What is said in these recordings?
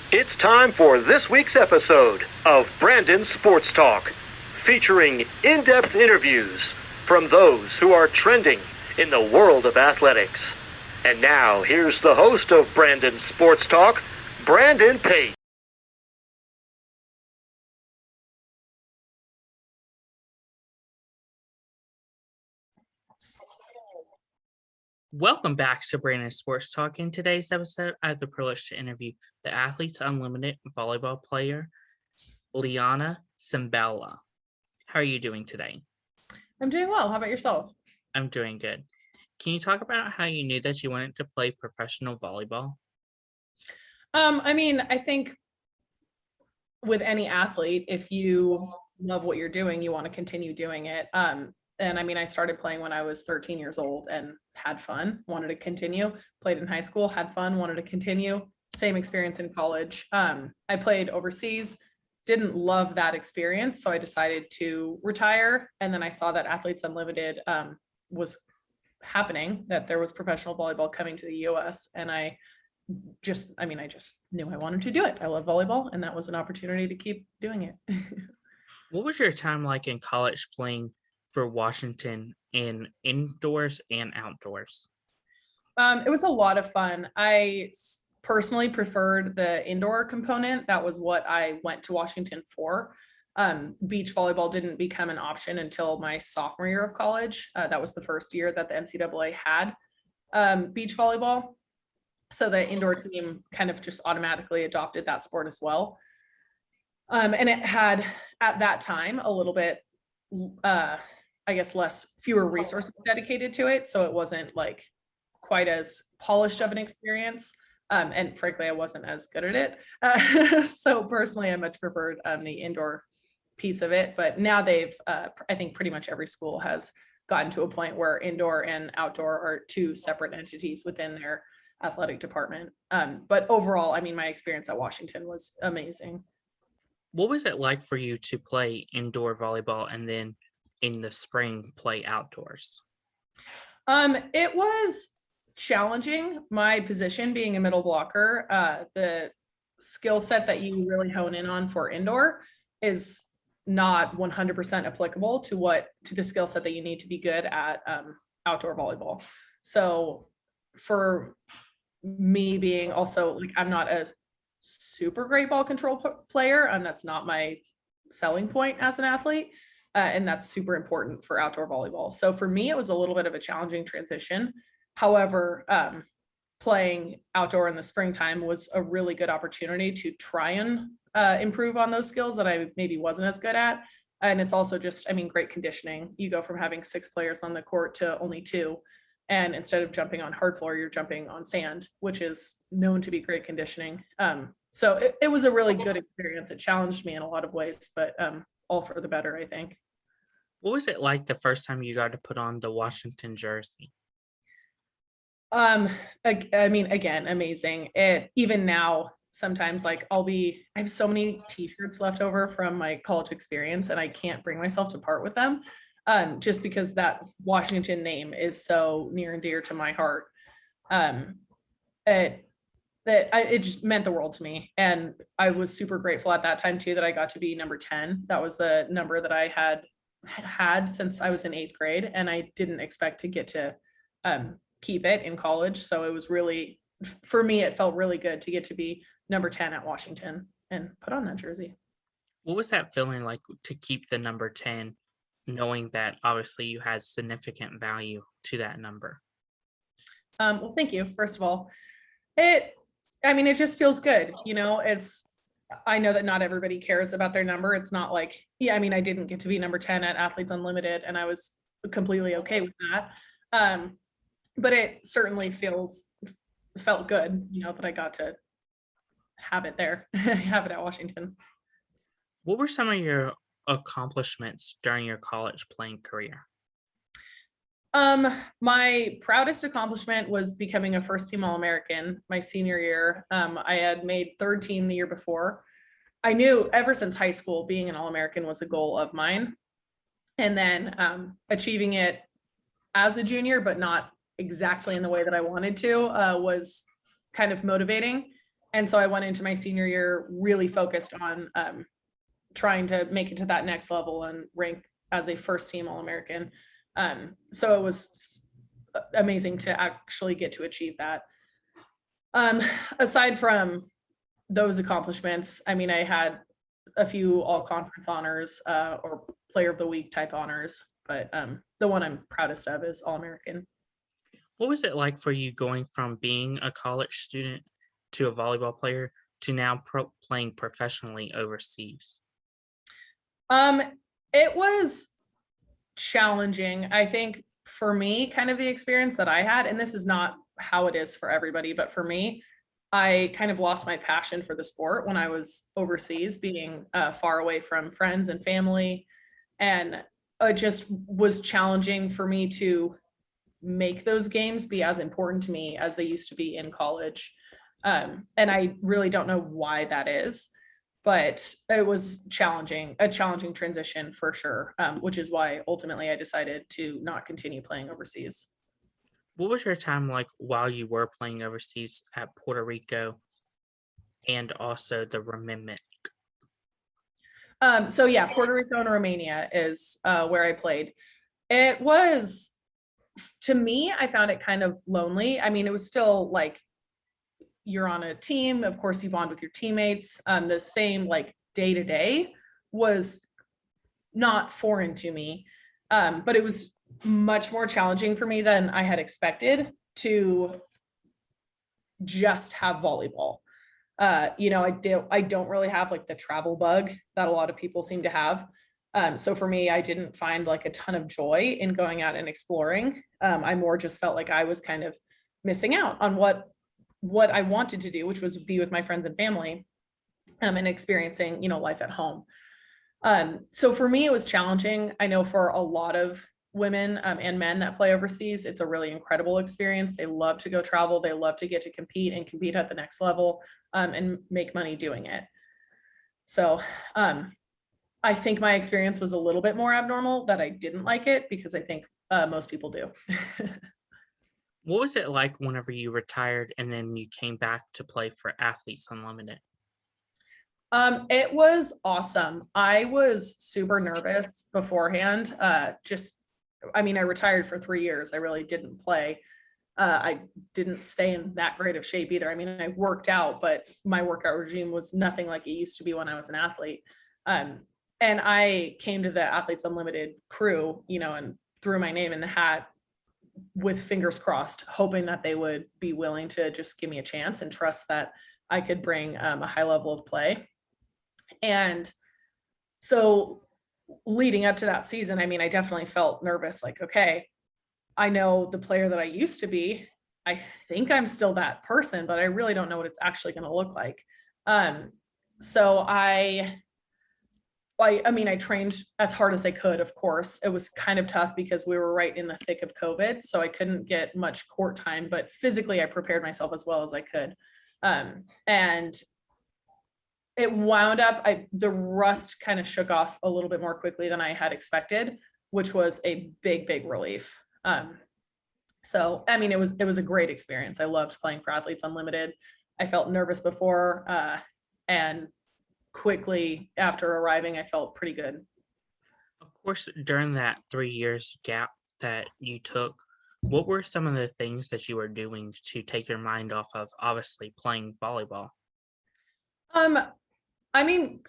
It's time for this week's episode of Brandon Sports Talk, featuring in-depth interviews from those who are trending in the world of athletics. And now, here's the host of Brandon Sports Talk, Brandon Pate. Welcome back to Brandon Sports Talk. In today's episode, I have the privilege to interview the Athletes Unlimited volleyball player, Lianna Sybeldon. How are you doing today? I'm doing well. How about yourself? I'm doing good. Can you talk about how you knew that you wanted to play professional volleyball? I think with any athlete, if you love what you're doing, you want to continue doing it. I started playing when I was 13 years old and had fun, wanted to continue, played in high school, had fun, wanted to continue. Same experience in college. I played overseas, didn't love that experience. So I decided to retire. And then I saw that Athletes Unlimited was happening, that there was professional volleyball coming to the US. And I just knew I wanted to do it. I love volleyball, and that was an opportunity to keep doing it. What was your time like in college playing for Washington in indoors and outdoors? It was a lot of fun. I personally preferred the indoor component. That was what I went to Washington for. Beach volleyball didn't become an option until my sophomore year of college. That was the first year that the NCAA had beach volleyball. So the indoor team kind of just automatically adopted that sport as well. And it had, at that time, a little bit, fewer resources dedicated to it. So it wasn't like quite as polished of an experience. And frankly, I wasn't as good at it. So personally, I much preferred the indoor piece of it. But now I think pretty much every school has gotten to a point where indoor and outdoor are two separate entities within their athletic department. But overall, my experience at Washington was amazing. What was it like for you to play indoor volleyball and then in the spring play outdoors? It was challenging. My position being a middle blocker, the skill set that you really hone in on for indoor is not 100% applicable to the skill set that you need to be good at outdoor volleyball. So for me being also like, I'm not a super great ball control player, and that's not my selling point as an athlete. And that's super important for outdoor volleyball. So for me, it was a little bit of a challenging transition. However, playing outdoor in the springtime was a really good opportunity to try and improve on those skills that I maybe wasn't as good at. And it's also just, great conditioning. You go from having 6 players on the court to only 2. And instead of jumping on hard floor, you're jumping on sand, which is known to be great conditioning. So it was a really good experience. It challenged me in a lot of ways, but all for the better, I think. What was it like the first time you got to put on the Washington jersey? Again, amazing. Even now, sometimes I have so many t-shirts left over from my college experience, and I can't bring myself to part with them. Just because that Washington name is so near and dear to my heart. It just meant the world to me. And I was super grateful at that time too, that I got to be number 10. That was the number that I had since I was in 8th grade. And I didn't expect to get to keep it in college. So it was really, for me, it felt really good to get to be number 10 at Washington and put on that jersey. What was that feeling like to keep the number 10, knowing that obviously you had significant value to that number? Well, thank you. First of all, it just feels good. I know that not everybody cares about their number. It's not like, I didn't get to be number 10 at Athletes Unlimited, and I was completely okay with that. But it certainly felt good, that I got to have it there, have it at Washington. What were some of your accomplishments during your college playing career? My proudest accomplishment was becoming a first team All-American my senior year. I had made 3rd team the year before. I knew ever since high school being an All-American was a goal of mine. And then achieving it as a junior, but not exactly in the way that I wanted to, was kind of motivating. And so I went into my senior year really focused on trying to make it to that next level and rank as a first team All-American. So it was amazing to actually get to achieve that. Aside from those accomplishments, I mean, I had a few all-conference honors or player of the week type honors, but the one I'm proudest of is All-American. What was it like for you going from being a college student to a volleyball player to now playing professionally overseas? It was challenging. I think for me, kind of the experience that I had, and this is not how it is for everybody, but for me, I kind of lost my passion for the sport when I was overseas, being far away from friends and family. And it just was challenging for me to make those games be as important to me as they used to be in college. And I really don't know why that is, but it was a challenging transition for sure, which is why ultimately I decided to not continue playing overseas. What was your time like while you were playing overseas at Puerto Rico and also the Romaina? So yeah, Puerto Rico and Romania is where I played. It was, to me, I found it kind of lonely. I mean, it was still like you're on a team, of course you bond with your teammates. The same like day to day was not foreign to me, but it was much more challenging for me than I had expected to just have volleyball. I don't really have like the travel bug that a lot of people seem to have. So for me, I didn't find like a ton of joy in going out and exploring. I more just felt like I was kind of missing out on what I wanted to do, which was be with my friends and family, and experiencing, life at home. So for me, it was challenging. I know for a lot of women and men that play overseas, it's a really incredible experience. They love to go travel. They love to get to compete at the next level, and make money doing it. So I think my experience was a little bit more abnormal, that I didn't like it, because I think most people do. What was it like whenever you retired and then you came back to play for Athletes Unlimited? It was awesome. I was super nervous beforehand. I retired for 3 years. I really didn't play. I didn't stay in that great of shape either. I mean, I worked out, but my workout regime was nothing like it used to be when I was an athlete. And I came to the Athletes Unlimited crew, and threw my name in the hat with fingers crossed, hoping that they would be willing to just give me a chance and trust that I could bring a high level of play. And so leading up to that season, I definitely felt nervous, like, okay, I know the player that I used to be. I think I'm still that person, but I really don't know what it's actually going to look like. So I trained as hard as I could. Of course, it was kind of tough because we were right in the thick of COVID, so I couldn't get much court time, but physically I prepared myself as well as I could. And it wound up, the rust kind of shook off a little bit more quickly than I had expected, which was a big relief. So it was a great experience. I loved playing for Athletes Unlimited. I felt nervous before, and quickly after arriving, I felt pretty good. Of course, during that 3 years gap that you took, what were some of the things that you were doing to take your mind off of obviously playing volleyball?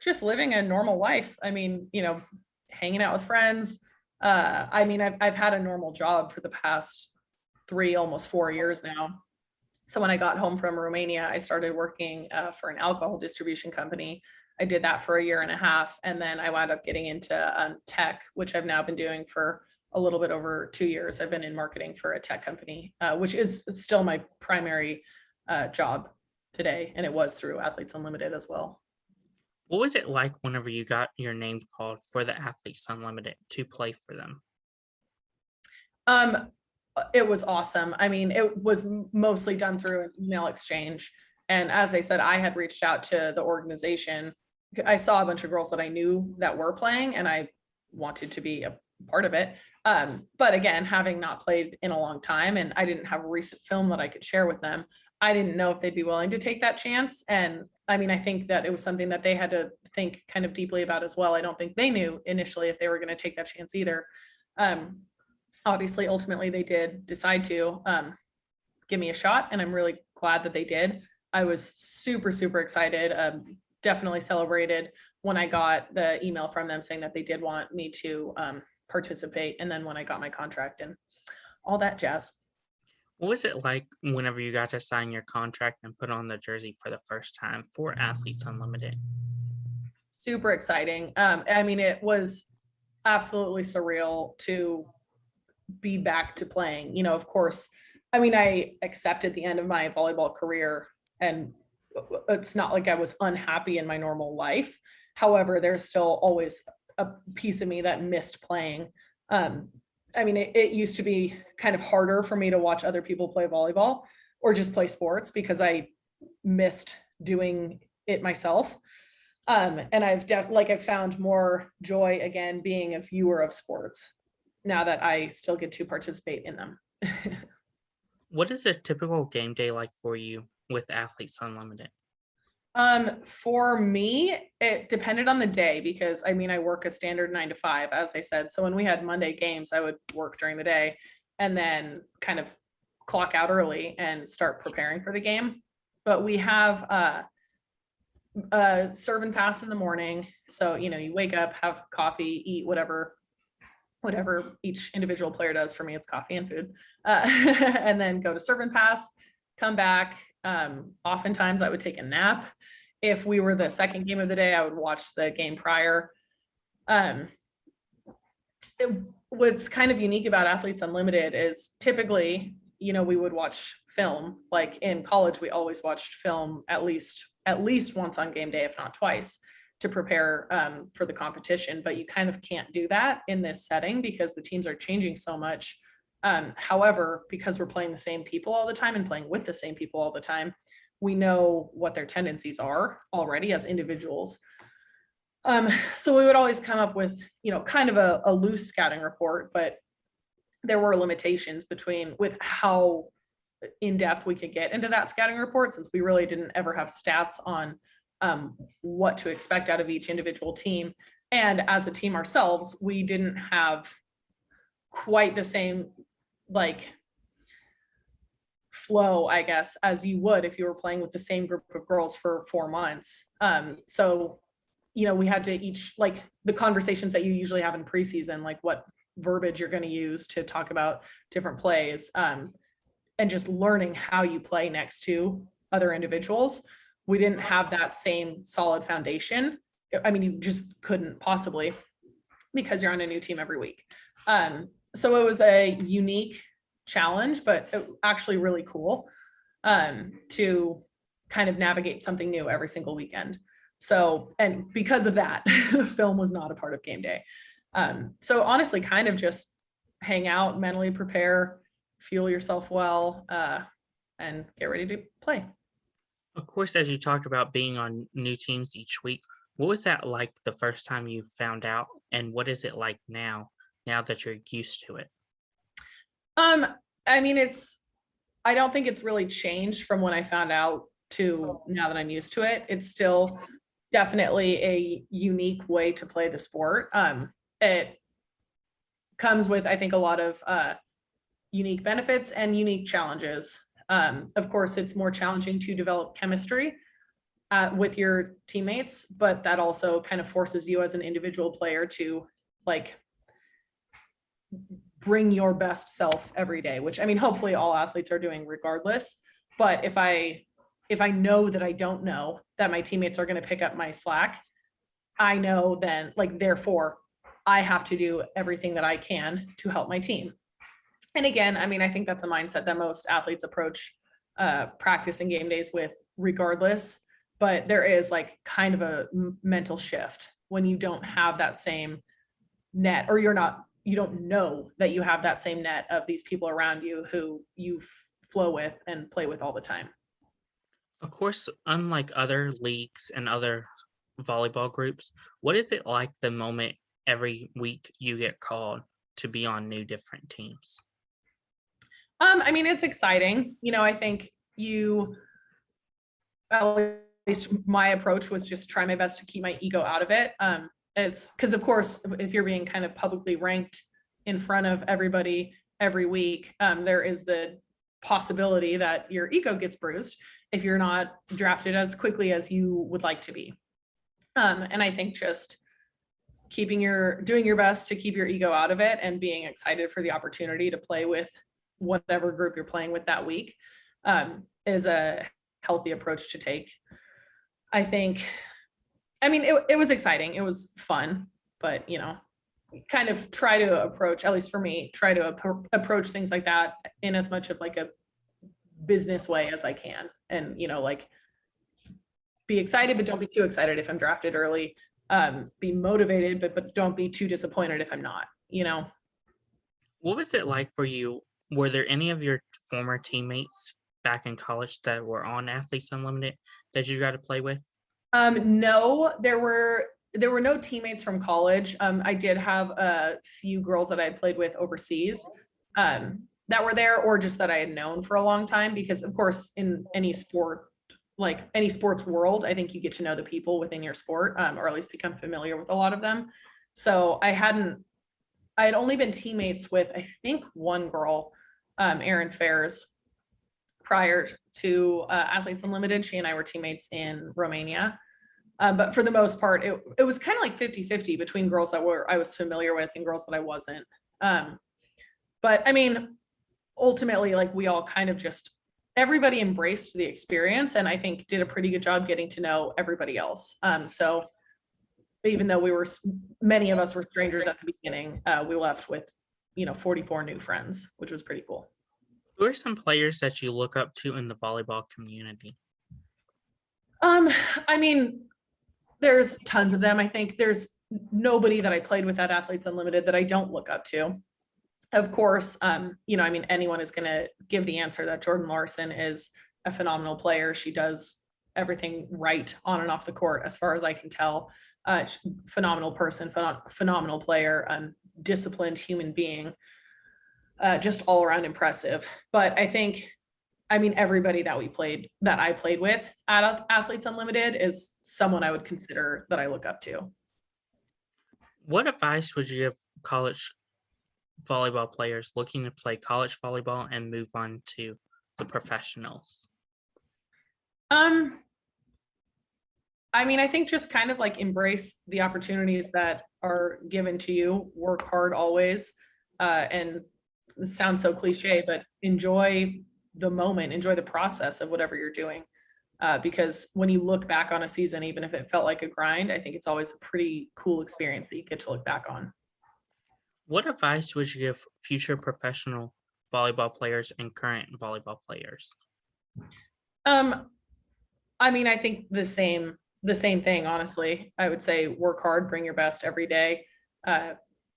Just living a normal life. Hanging out with friends. I've had a normal job for the past 3, almost 4 years now. So when I got home from Romania, I started working for an alcohol distribution company. I did that for 1.5 years, and then I wound up getting into tech, which I've now been doing for a little bit over 2 years. I've been in marketing for a tech company, which is still my primary job today, and it was through Athletes Unlimited as well. What was it like whenever you got your name called for the Athletes Unlimited to play for them? It was awesome. It was mostly done through an email exchange. And as I said, I had reached out to the organization. I saw a bunch of girls that I knew that were playing, and I wanted to be a part of it. But again, having not played in a long time, and I didn't have recent film that I could share with them, I didn't know if they'd be willing to take that chance. And I mean, I think that it was something that they had to think kind of deeply about as well. I don't think they knew initially if they were going to take that chance either. Obviously, ultimately, they did decide to give me a shot, and I'm really glad that they did. I was super, super excited. Definitely celebrated when I got the email from them saying that they did want me to participate. And then when I got my contract and all that jazz. What was it like whenever you got to sign your contract and put on the jersey for the first time for Athletes Unlimited? Super exciting. I mean, it was absolutely surreal to be back to playing. You know, of course, I mean, I accepted the end of my volleyball career, and it's not like I was unhappy in my normal life. However, there's still always a piece of me that missed playing. I mean, it used to be kind of harder for me to watch other people play volleyball or just play sports because I missed doing it myself. And I've found more joy again being a viewer of sports now that I still get to participate in them. What is a typical game day like for you with Athletes Unlimited? For me, it depended on the day because I mean, I work a standard 9 to 5, as I said. So when we had Monday games, I would work during the day and then kind of clock out early and start preparing for the game. But we have serve and pass in the morning. So, you know, you wake up, have coffee, eat whatever each individual player does. For me, it's coffee and food. And then go to serve and pass, come back. Oftentimes I would take a nap. If we were the second game of the day, I would watch the game prior. What's kind of unique about Athletes Unlimited is typically, you know, we would watch film. Like in college, we always watched film at least once on game day, if not twice, to prepare for the competition. But you kind of can't do that in this setting because the teams are changing so much. However, because we're playing the same people all the time and playing with the same people all the time, we know what their tendencies are already as individuals. So we would always come up with, you know, kind of a loose scouting report, but there were limitations with how in depth we could get into that scouting report, since we really didn't ever have stats on what to expect out of each individual team. And as a team ourselves, we didn't have quite the same like flow, I guess, as you would if you were playing with the same group of girls for 4 months. So, you know, we had to each, like the conversations that you usually have in preseason, like what verbiage you're going to use to talk about different plays, and just learning how you play next to other individuals. We didn't have that same solid foundation. I mean, you just couldn't possibly, because you're on a new team every week. So it was a unique challenge, but actually really cool to kind of navigate something new every single weekend. So, and because of that, film was not a part of game day. So honestly, kind of just hang out, mentally prepare, fuel yourself well, and get ready to play. Of course, as you talked about being on new teams each week, what was that like the first time you found out, and what is it like now that you're used to it? I mean, I don't think it's really changed from when I found out to now that I'm used to it. It's still definitely a unique way to play the sport. It comes with, I think, a lot of unique benefits and unique challenges. Of course, it's more challenging to develop chemistry with your teammates, but that also kind of forces you as an individual player to like bring your best self every day, which I mean, hopefully all athletes are doing regardless. But if I know that I don't know that my teammates are going to pick up my slack, I know then, like, therefore I have to do everything that I can to help my team. And again, I mean, I think that's a mindset that most athletes approach practice and game days with regardless, but there is like kind of a mental shift when you don't have that same net, or you don't know that you have that same net of these people around you who you flow with and play with all the time. Of course, unlike other leagues and other volleyball groups, what is it like the moment every week you get called to be on new different teams? I mean, it's exciting. You know, I think at least my approach was just try my best to keep my ego out of it. It's because, of course, if you're being kind of publicly ranked in front of everybody every week, there is the possibility that your ego gets bruised if you're not drafted as quickly as you would like to be. And I think just doing your best to keep your ego out of it and being excited for the opportunity to play with whatever group you're playing with that week is a healthy approach to take. I think, I mean, it was exciting. It was fun, but kind of try to approach, at least for me, try to approach things like that in as much of like a business way as I can. And, like be excited, but don't be too excited if I'm drafted early. Be motivated, but don't be too disappointed if I'm not, What was it like for you? Were there any of your former teammates back in college that were on Athletes Unlimited that you got to play with? No, there were no teammates from college. I did have a few girls that I had played with overseas that were there, or just that I had known for a long time, because of course in any sport, like any sports world, I think you get to know the people within your sport, or at least become familiar with a lot of them. So I had only been teammates with, I think, one girl, Erin Fairs, prior to Athletes Unlimited. She and I were teammates in Romania. But for the most part, it was kind of like 50-50 between girls that I was familiar with and girls that I wasn't. But I mean, ultimately, like we all kind of everybody embraced the experience, and I think did a pretty good job getting to know everybody else. So even though many of us were strangers at the beginning, we left with, 44 new friends, which was pretty cool. Who are some players that you look up to in the volleyball community? I mean, there's tons of them. I think there's nobody that I played with at Athletes Unlimited that I don't look up to. Of course, anyone is going to give the answer that Jordan Larson is a phenomenal player. She does everything right on and off the court, as far as I can tell. Phenomenal person, phenomenal player, disciplined human being, just all around impressive. But I think, everybody that I played with at Athletes Unlimited is someone I would consider that I look up to. What advice would you give college volleyball players looking to play college volleyball and move on to the professionals? I think just kind of like embrace the opportunities that are given to you, work hard always, and it sounds so cliche, but enjoy the moment, enjoy the process of whatever you're doing. Because when you look back on a season, even if it felt like a grind, I think it's always a pretty cool experience that you get to look back on. What advice would you give future professional volleyball players and current volleyball players? I think the same thing, honestly. I would say work hard, bring your best every day,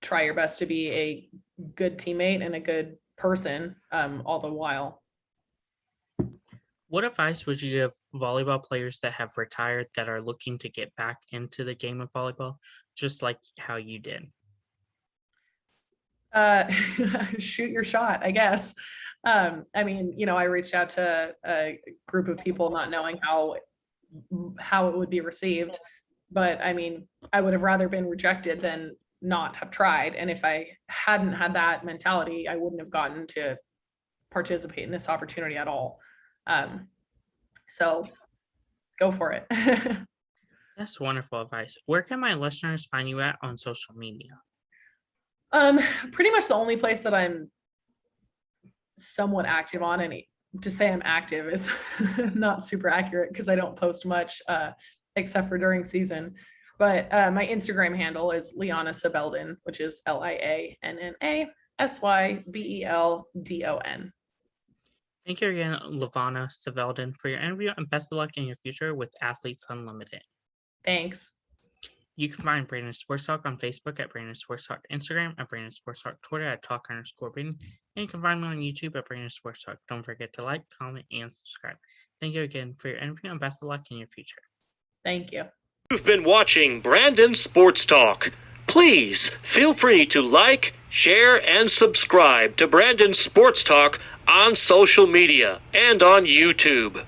try your best to be a good teammate and a good person, all the while. What advice would you give volleyball players that have retired that are looking to get back into the game of volleyball, just like how you did? Shoot your shot, I guess. I reached out to a group of people not knowing how it would be received, but I would have rather been rejected than not have tried. And if I hadn't had that mentality, I wouldn't have gotten to participate in this opportunity at all. So go for it. That's wonderful advice. Where can my listeners find you at on social media? Pretty much the only place that I'm somewhat active on, and to say I'm active is not super accurate because I don't post much, except for during season. But my Instagram handle is Lianna Sybeldon, which is Lianna Sybeldon. Thank you again, Lianna Sybeldon, for your interview, and best of luck in your future with Athletes Unlimited. Thanks. You can find Brandon Sports Talk on Facebook at Brandon Sports Talk, Instagram at Brandon Sports Talk, Twitter at Talk_Brandon, and you can find me on YouTube at Brandon Sports Talk. Don't forget to like, comment, and subscribe. Thank you again for your interview, and best of luck in your future. Thank you. You've been watching Brandon Sports Talk. Please feel free to like, share, and subscribe to Brandon Sports Talk on social media and on YouTube.